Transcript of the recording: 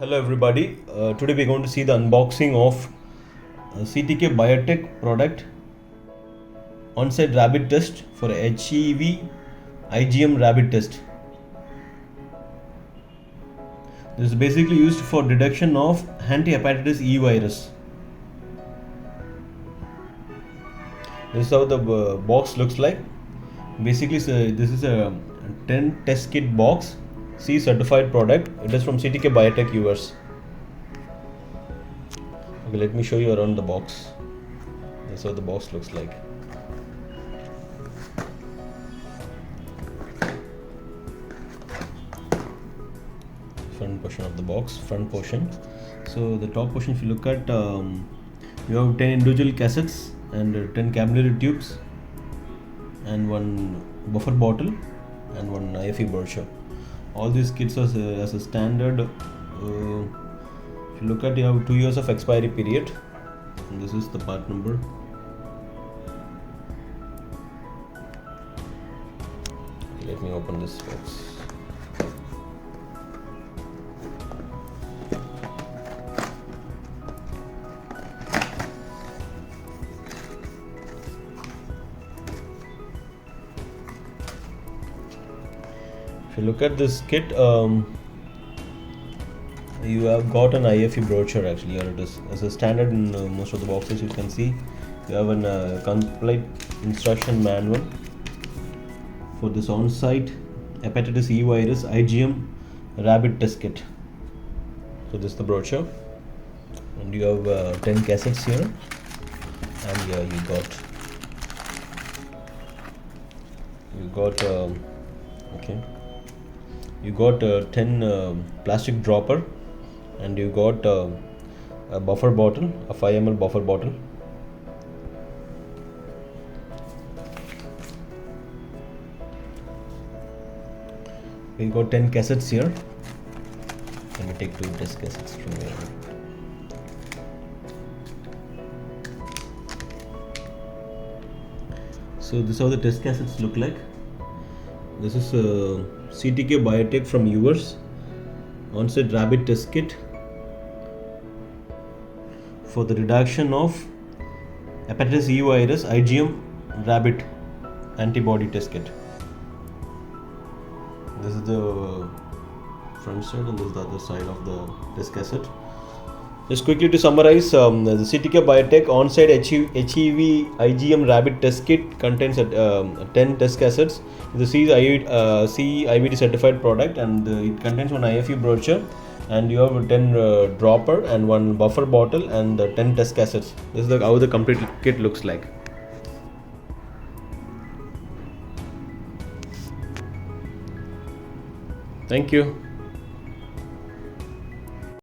Hello everybody, today we're going to see the unboxing of CTK Biotech product on-site rabbit test for HEV IgM rabbit test. This is basically used for detection of anti-hepatitis E virus. This is how the box looks like. Basically this is a 10 test kit box, C certified product. It is from CTK Biotech US. Okay, let me show you around the box. This is how the box looks like. Front portion of the box, front portion. So the top portion, if you look at, you have 10 individual cassettes and 10 capillary tubes and one buffer bottle and one IFE brochure. All these kits are as a standard. If you look at, you have 2 years of expiry period, and this is the part number. Okay, let me open this box. If you look at this kit, you have got an IFE brochure actually. Here it is. As a standard in most of the boxes, you can see you have a complete instruction manual for this on-site hepatitis E virus IgM rabbit test kit. So this is the brochure, and you have 10 cassettes here, and here you got 10 plastic dropper, and you got a buffer bottle, a 5 ml buffer bottle. We got 10 cassettes here. Let me take 2 test cassettes from here. So this is how the test cassettes look like. This is CTK Biotech from US on-site rabbit test kit for the reduction of hepatitis E virus IgM rabbit antibody test kit. This is the front side and this is the other side of the test cassette. Just quickly to summarize, the CTK Biotech on-site HEV IgM rabbit test kit contains 10 test cassettes. The CIVD certified product, and it contains one IFE brochure, and you have 10 dropper and one buffer bottle and 10 test cassettes. This is how the complete kit looks like. Thank you.